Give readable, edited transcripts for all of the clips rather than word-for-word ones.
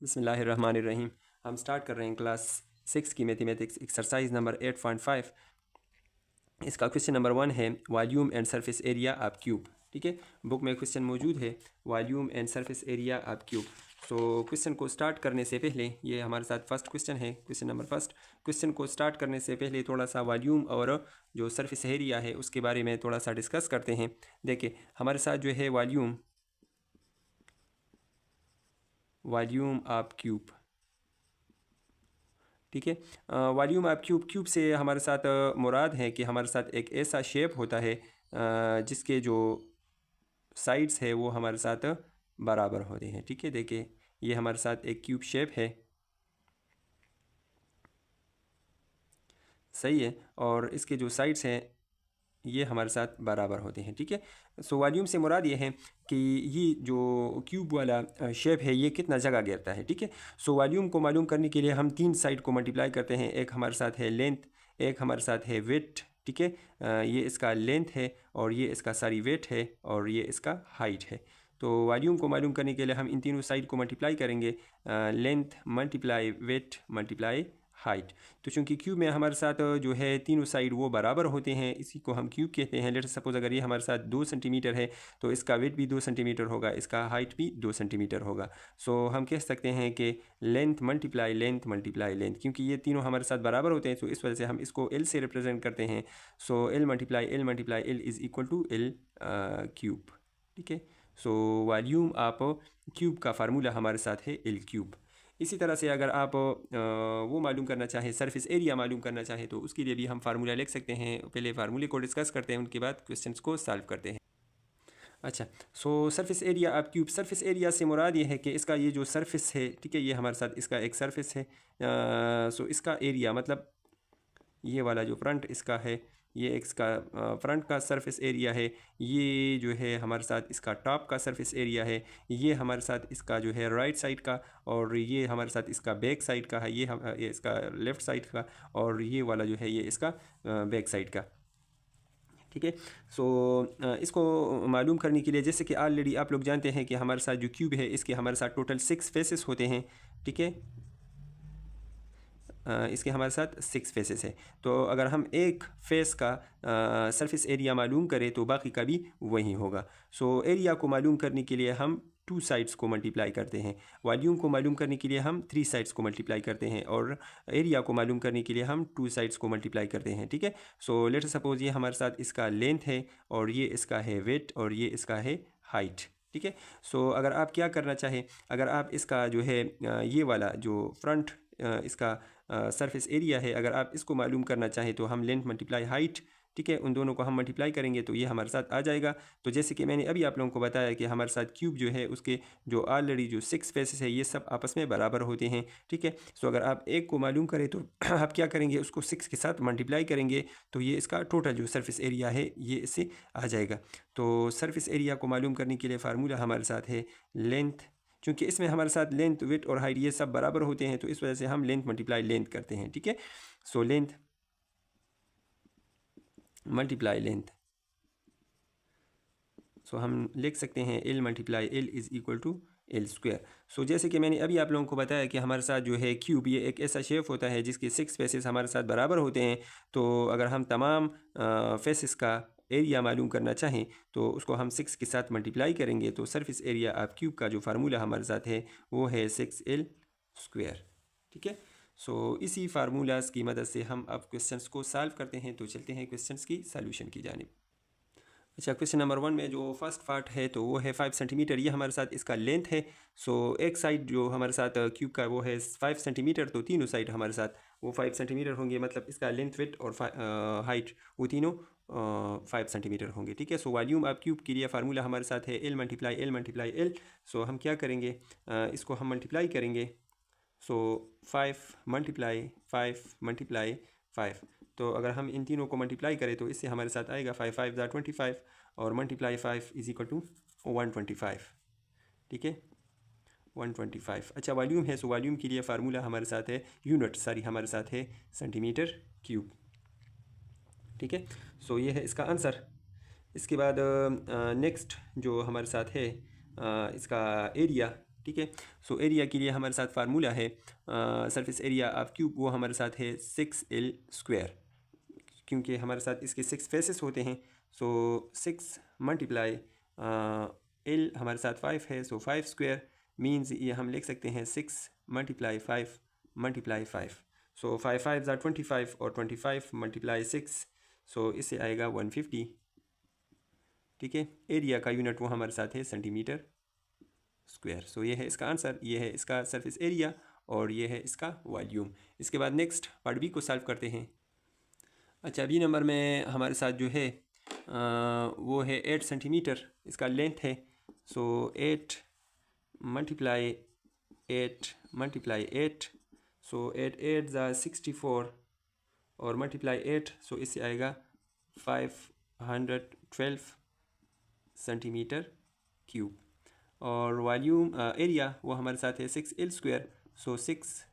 बिस्मिल्लाहिर्रहमानिर्रहीम। हम स्टार्ट कर रहे हैं क्लास 6 की मैथमेटिक्स एक्सरसाइज नंबर 8.5। इसका क्वेश्चन नंबर 1 है volume and surface area of cube. ठीक है, बुक में क्वेश्चन मौजूद है volume and surface area of cube. So question को स्टार्ट करने से पहले, ये हमारे साथ फर्स्ट क्वेश्चन है, क्वेश्चन नंबर फर्स्ट। क्वेश्चन को स्टार्ट करने से पहले थोड़ा सा वॉल्यूम और जो सरफेस एरिया है उसके बारे में थोड़ा सा डिस्कस करते हैं। देखिए हमारे साथ जो है वॉल्यूम ऑफ क्यूब। ठीक है, वॉल्यूम ऑफ क्यूब से हमारे साथ मुराद है कि हमारे साथ एक ऐसा शेप होता है जिसके जो साइड्स है वो हमारे साथ बराबर होते हैं। ठीक है, देखिए ये हमारे साथ एक क्यूब शेप है, सही है, और इसके जो साइड्स हैं ये हमारे साथ बराबर होते हैं। ठीक है, सो वॉल्यूम से मुराद ये है कि ये जो क्यूब वाला शेप है ये कितना जगह घेरता है। ठीक है, सो वॉल्यूम को मालूम करने के लिए हम तीन साइड को मल्टीप्लाई करते हैं। एक हमारे साथ है लेंथ, एक हमारे साथ है वेट। ठीक है, ये इसका लेंथ है और ये इसका सारी वेट है और ये इसका हाइट है। तो वॉल्यूम को मालूम करने के लिए हम इन तीनों साइड को मल्टीप्लाई करेंगे, length multiply weight multiply height. तो चूंकि क्यूब में हमारे साथ जो है तीनों साइड वो बराबर होते हैं, इसी को हम क्यूब कहते हैं। लेट्स सपोज अगर ये हमारे साथ 2 सेंटीमीटर है तो इसका वेट भी 2 सेंटीमीटर होगा, इसका हाइट भी 2 सेंटीमीटर होगा। सो हम कह सकते हैं कि length multiply length multiply length, क्योंकि ये तीनों हमारे साथ बराबर होते हैं तो इस वजह से हम इसको एल से रिप्रेजेंट करते हैं। So L multiply L is equal to L cube. ठीक है, सो वॉल्यूम ऑफ क्यूब का फार्मूला हमारे साथ है एल क्यूब। इसी तरह से अगर आप वो मालूम करना चाहें, सरफेस एरिया मालूम करना चाहें, तो उसके लिए भी हम फार्मूला लिख सकते हैं। पहले फार्मूले को डिस्कस करते हैं, उनके बाद क्वेश्चंस को सॉल्व करते हैं। अच्छा, सो surface area of cube, surface area से मुराद ये है कि इसका ये जो सरफेस है, ठीक है, ये हमारे साथ इसका एक सरफेस है। सो इसका एरिया मतलब ये वाला जो फ्रंट इसका है, ये इसका फ्रंट का सरफेस एरिया है। ये जो है हमारे साथ इसका टॉप का सरफेस एरिया है। ये हमारे साथ इसका जो है राइट साइड का, और ये हमारे साथ इसका बैक साइड का है। ये इसका लेफ़्ट साइड का, और ये वाला जो है ये इसका बैक साइड का। ठीक है, सो इसको मालूम करने के लिए, जैसे कि ऑलरेडी आप लोग जानते हैं कि हमारे साथ जो क्यूब है इसके हमारे साथ टोटल 6 फेसेस होते हैं। ठीक है, इसके हमारे साथ 6 फेसेस है। तो अगर हम एक फेस का सरफेस एरिया मालूम करें तो बाकी का भी वही होगा। सो एरिया को मालूम करने के लिए हम 2 साइड्स को मल्टीप्लाई करते हैं। वॉल्यूम को मालूम करने के लिए हम 3 साइड्स को मल्टीप्लाई करते हैं, और एरिया को मालूम करने के लिए हम 2 साइड्स को मल्टीप्लाई करते हैं। ठीक है, सो लेट्स सपोज ये हमारे साथ इसका लेंथ है, और ये इसका है वेट, और ये इसका है हाइट। ठीक है, सो अगर आप क्या करना चाहें, अगर आप इसका जो है ये वाला जो फ्रंट इसका सरफेस एरिया है, अगर आप इसको मालूम करना चाहें तो हम लेंथ मल्टीप्लाई हाइट, ठीक है, उन दोनों को हम मल्टीप्लाई करेंगे तो ये हमारे साथ आ जाएगा। तो जैसे कि मैंने अभी आप लोगों को बताया कि हमारे साथ क्यूब जो है उसके जो ऑलरेडी जो 6 फेसेस है ये सब आपस में बराबर होते हैं। ठीक है, सो अगर आप एक को मालूम करें तो आप क्या करेंगे, उसको 6 के साथ मल्टीप्लाई करेंगे तो ये इसका टोटल जो सरफेस एरिया है ये इससे आ जाएगा। तो सरफेस एरिया को मालूम करने के लिए फार्मूला हमारे साथ है लेंथ, क्योंकि इसमें हमारे साथ लेंथ विड्थ और हाइट ये सब बराबर होते हैं तो इस वजह से हम लेंथ मल्टीप्लाई लेंथ करते हैं। ठीक है, so length multiply length, so हम लिख सकते हैं L multiply L is equal to L square. So जैसे कि मैंने अभी आप लोगों को बताया कि हमारे साथ जो है क्यूब ये एक ऐसा शेप होता है जिसके 6 फेसेस हमारे साथ बराबर होते हैं। तो अगर हम तमाम फेसेस का एरिया मालूम करना चाहें तो उसको हम 6 के साथ मल्टीप्लाई करेंगे, तो सरफेस एरिया ऑफ क्यूब का जो फार्मूला हमारे साथ है वो है 6l स्क्वायर। ठीक है, सो इसी फार्मूलाज की मदद से हम अब क्वेश्चंस को सॉल्व करते हैं। तो चलते हैं क्वेश्चंस की सॉल्यूशन की जानिब। अच्छा, क्वेश्चन नंबर 1 में जो फर्स्ट पार्ट है तो वो है 5 सेंटीमीटर, ये हमारे साथ इसका लेंथ है। सो एक साइड जो हमारे साथ क्यूब का वो है 5 सेंटीमीटर, तो तीनों साइड हमारे साथ वो 5 सेंटीमीटर होंगे, मतलब इसका लेंथ विड्थ और हाइट वो तीनों 5 सेंटीमीटर होंगे। ठीक है, सो वॉल्यूम ऑफ क्यूब के लिए फार्मूला हमारे साथ है एल मल्टीप्लाई एल। सो हम क्या करेंगे, इसको हम मल्टीप्लाई करेंगे। सो 5 मल्टीप्लाई 5, तो अगर हम इन तीनों को मल्टीप्लाई करें तो इससे हमारे साथ आएगा 5 5 25, और मल्टीप्लाई 5 इज इक्वल टू 125। ठीक है, 125। अच्छा, वॉल्यूम है, सो वॉल्यूम के लिए फार्मूला हमारे साथ है यूनिट, हमारे साथ है सेंटीमीटर क्यूब। ठीक है, सो ये है इसका आंसर। इसके बाद नेक्स्ट जो हमारे साथ है इसका एरिया, ठीक है। सो एरिया के लिए हमारे साथ फार्मूला है सरफेस एरिया ऑफ क्यूब, वो हमारे साथ है 6L², क्योंकि हमारे साथ इसके 6 फेसेस होते हैं। सो 6 मल्टीप्लाई L हमारे साथ 5 है, सो 5² मीन्स ये हम लिख सकते हैं 6 मल्टीप्लाई 5 मल्टीप्लाई 5। सो 5 5 ज़ा 25 और 25 मल्टीप्लाई 6, सो इससे आएगा 150। ठीक है। एरिया का यूनिट वो हमारे साथ है सेंटीमीटर स्क्वायर। सो ये है इसका आंसर, ये है इसका सरफेस एरिया और ये है इसका वॉल्यूम। इसके बाद नेक्स्ट पार्ट बी को सॉल्व करते हैं। अच्छा, बी नंबर में हमारे साथ जो है वो है 8 सेंटीमीटर इसका लेंथ है। सो 8 मल्टीप्लाई 8, सो 8 8 ज़ा 64 और मल्टीप्लाई 8, सो इससे आएगा 512 सेंटीमीटर क्यूब। और वॉल्यूम एरिया वो हमारे साथ है 6L², सो 6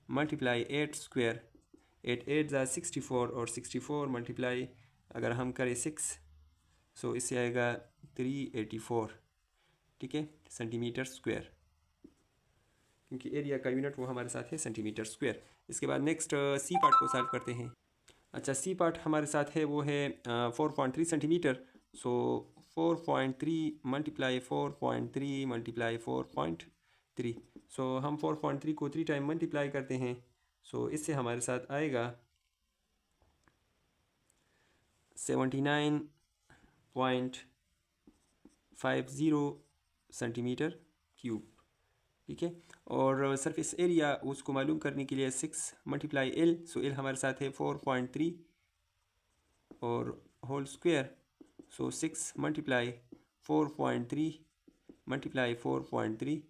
मल्टीप्लाई 8², 8 8 ज़ा 64 और 64 मल्टीप्लाई अगर हम करें 6, सो इससे आएगा 384, ठीक है, सेंटीमीटर स्क्वायर, क्योंकि एरिया का यूनिट वो हमारे साथ है सेंटीमीटर स्क्वायर। इसके बाद नेक्स्ट सी पार्ट को सॉल्व करते हैं। अच्छा, सी पार्ट हमारे साथ है वो है 4.3 सेंटीमीटर। सो 4.3 मल्टीप्लाई 4.3 मल्टीप्लाई 4.3, सो हम 4.3 को 3 टाइम मल्टीप्लाई करते हैं। सो इससे हमारे साथ आएगा 79.50 सेंटीमीटर क्यूब, ठीक है। और सरफेस एरिया उसको मालूम करने के लिए 6 मल्टीप्लाई L, सो L हमारे साथ है 4.3 और होल स्क्वायर, सो 6 मल्टीप्लाई 4.3 मल्टीप्लाई 4.3,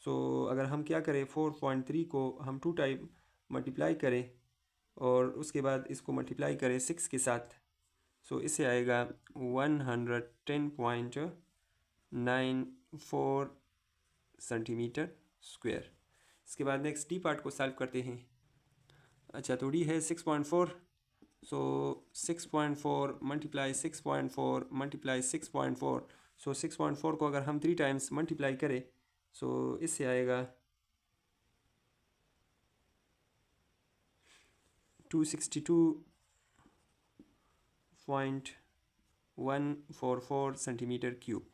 सो अगर हम क्या करें 4.3 को हम 2 टाइम मल्टीप्लाई करें और उसके बाद इसको मल्टीप्लाई करें 6 के साथ, सो इससे आएगा 110.94 सेंटीमीटर स्क्वायर। इसके बाद नेक्स्ट डी पार्ट को सॉल्व करते हैं। अच्छा, तो डी है 6.4, सो 6.4 मल्टीप्लाई 6.4 मल्टीप्लाई 6.4, सो 6.4 को अगर हम 3 टाइम्स मल्टीप्लाई करें, सो इससे आएगा 262.144 सेंटीमीटर क्यूब।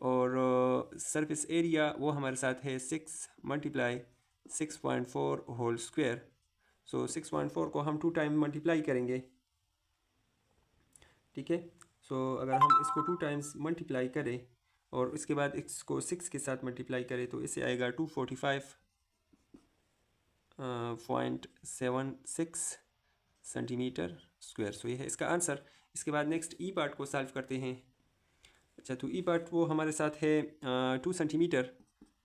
और सरफेस एरिया वो हमारे साथ है 6 मल्टीप्लाई 6.4 होल स्क्वायर, सो 6.4 को हम 2 टाइम मल्टीप्लाई करेंगे, ठीक है। सो अगर हम इसको 2 टाइम्स मल्टीप्लाई करें और उसके बाद इसको 6 के साथ मल्टीप्लाई करें, तो इससे आएगा 245.76 सेंटीमीटर स्क्वायर। सो ये है इसका आंसर। इसके बाद नेक्स्ट ई पार्ट को सॉल्व करते हैं। अच्छा, तो ई पार्ट वो हमारे साथ है 2 centimetre.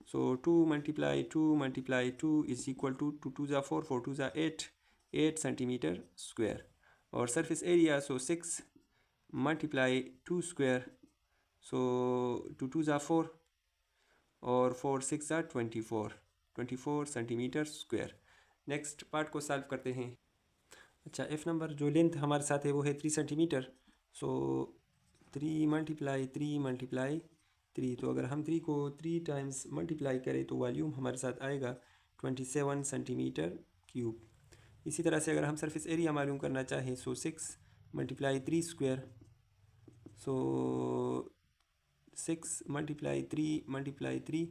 So 2 multiply 2 multiply 2 is equal to 2 2 ज़ा 4 4 2 ज़ा 8 सेंटीमीटर स्क्वायर। और surface area, so 6 multiply 2 square, so 2 2 ज़ा 4 और 4 6 ज़ा 24 सेंटीमीटर स्क्वायर। नेक्स्ट पार्ट को सॉल्व करते हैं। अच्छा, एफ नंबर जो लेंथ हमारे साथ है वो है 3 सेंटीमीटर। सो 3 मल्टीप्लाई 3 मल्टीप्लाई 3, तो अगर हम 3 को 3 टाइम्स मल्टीप्लाई करें तो वॉल्यूम हमारे साथ आएगा 27 सेंटीमीटर क्यूब। इसी तरह से अगर हम सरफेस एरिया मालूम करना चाहें, सो 6 मल्टीप्लाई 3 स्क्वायर, सो 6 मल्टीप्लाई 3,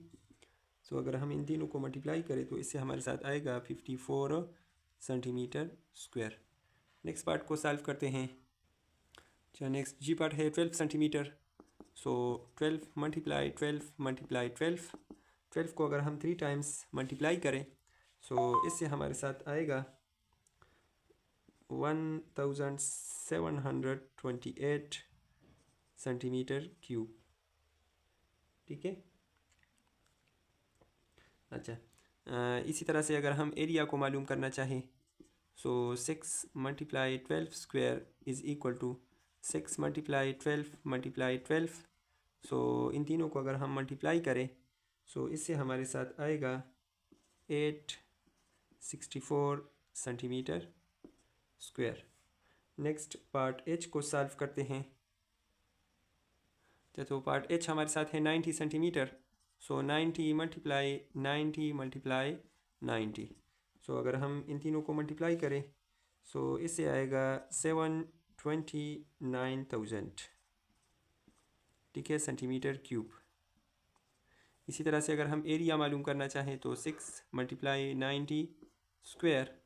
सो अगर हम इन तीनों को मल्टीप्लाई करें तो इससे हमारे साथ आएगा 54 सेंटीमीटर स्क्वायर। नेक्स्ट पार्ट को सॉल्व करते हैं। अच्छा, नेक्स्ट जी पार्ट है 12 सेंटीमीटर। सो 12 मल्टीप्लाई 12 मल्टीप्लाई 12 को अगर हम 3 टाइम्स मल्टीप्लाई करें, सो इससे हमारे साथ आएगा 1728 सेंटीमीटर क्यूब, ठीक है। अच्छा, इसी तरह से अगर हम एरिया को मालूम करना चाहें, so 6 multiply 12 square is equal to 6 multiply 12 multiply 12, so इन तीनों को अगर हम मल्टीप्लाई करें, सो इससे हमारे साथ आएगा 864 सेंटीमीटर स्क्वायर। नेक्स्ट पार्ट एच को सॉल्व करते हैं। तो पार्ट एच हमारे साथ है 90 सेंटीमीटर। सो 90 मल्टीप्लाई 90 मल्टीप्लाई 90। सो अगर हम इन तीनों को मल्टीप्लाई करें सो इससे आएगा 729,000, ठीक है, सेंटीमीटर क्यूब। इसी तरह से अगर हम एरिया मालूम करना चाहें तो 6 multiply 90 square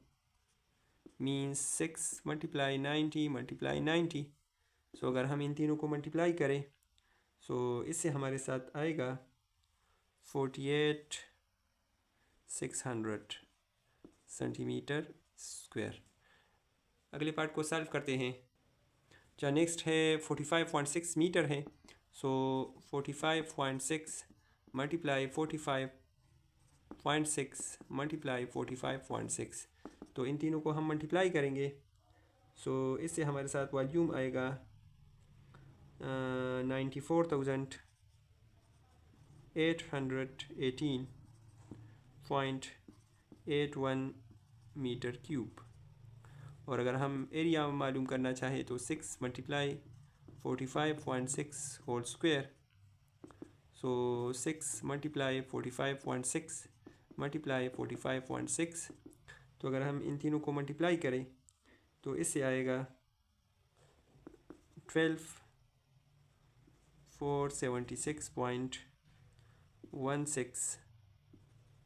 means 6 multiply 90 multiply 90। सो अगर हम इन तीनों को मल्टीप्लाई करें सो इससे हमारे साथ आएगा 48,600 सेंटीमीटर स्क्वायर। अगले पार्ट को सॉल्व करते हैं। जो नेक्स्ट है 45.6 मीटर है। सो 45.6 मल्टीप्लाई 45.6 मल्टीप्लाई 45.6, तो इन तीनों को हम मल्टीप्लाई करेंगे सो इससे हमारे साथ वॉल्यूम आएगा 94,818.81 मीटर क्यूब। और अगर हम एरिया मालूम करना चाहें तो 6 मल्टीप्लाई 45.6 होल स्क्वायर। सो 6 मल्टीप्लाई 45.6 मल्टीप्लाई 45.6, तो अगर हम इन तीनों को मल्टीप्लाई करें तो इससे आएगा 12,476.16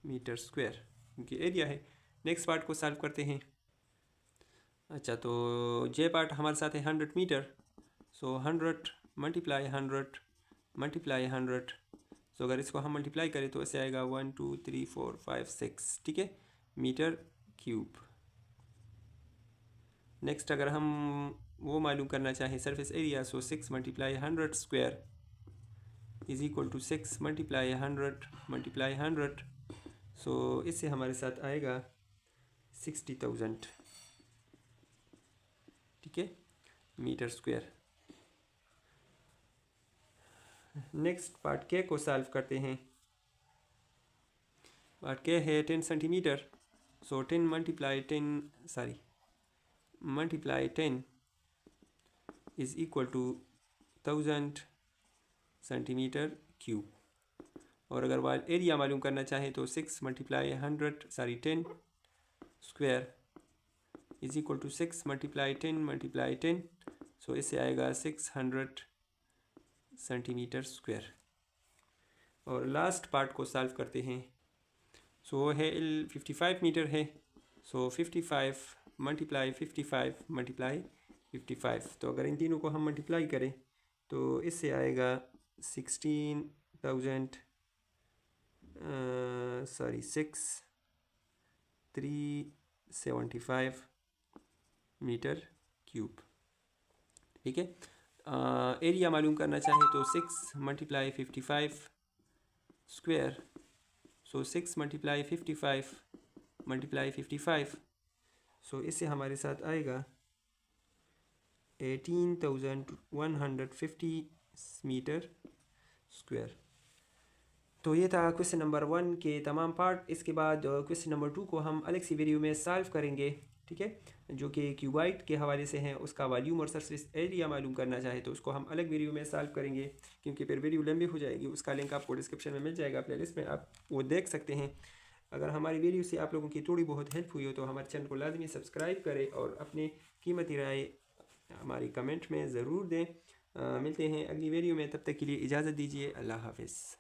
मीटर स्क्वायर क्योंकि एरिया है। नेक्स्ट पार्ट को सॉल्व करते हैं। अच्छा, तो जे पार्ट हमारे साथ है 100 मीटर। सो 100 मल्टीप्लाई 100 मल्टीप्लाई 100। सो अगर इसको हम मल्टीप्लाई करें तो ऐसे आएगा 1 2 3 4 5 6, ठीक है, मीटर क्यूब। नेक्स्ट अगर हम वो मालूम करना चाहें surface area, so 6 multiply 100 square is equal to 6 multiply 100 multiply 100। So इससे हमारे साथ आएगा 60,000, ठीक है, मीटर स्क्वायर। नेक्स्ट पार्ट के को सॉल्व करते हैं। पार्ट के है 10 centimetre. So 10 multiply 10 is equal to 1000 centimetre cube. और अगर एरिया मालूम करना चाहें तो 6 multiply 10 square is equal to 6 multiply 10। So इससे आएगा 600 सेंटीमीटर स्क्वायर। और लास्ट पार्ट को सॉल्व करते हैं। सो वो है 55 मीटर है। सो 55 मल्टीप्लाई 55 मल्टीप्लाई 55, तो अगर इन तीनों को हम मल्टीप्लाई करें तो इससे आएगा 6,375 मीटर क्यूब, ठीक है। एरिया मालूम करना चाहें तो 6 मल्टीप्लाई 55 स्क्वायर। सो 6 मल्टीप्लाई 55 मल्टीप्लाई 55। सो इससे हमारे साथ आएगा 18,150 मीटर स्क्वायर। तो ये था क्वेश्चन नंबर 1 के तमाम पार्ट। इसके बाद क्वेश्चन नंबर 2 को हम अलग सी वीडियो में सॉल्व करेंगे, ठीक है, जो कि क्यूबाइट के हवाले से हैं। उसका वॉल्यूम और सरफेस एरिया मालूम करना चाहे तो उसको हम अलग वीडियो में सॉल्व करेंगे क्योंकि फिर वीडियो लंबी हो जाएगी। उसका लिंक आपको डिस्क्रिप्शन में मिल जाएगा, प्लेलिस्ट में आप वो देख सकते हैं। अगर हमारी वीडियो से आप लोगों की थोड़ी बहुत हेल्प हुई हो तो हमारे चैनल को लाजमी सब्सक्राइब करें और अपनी कीमती राय हमारी कमेंट में ज़रूर दें। मिलते हैं अगली वीडियो में, तब तक के लिए इजाज़त दीजिए। अल्लाह हाफिज़।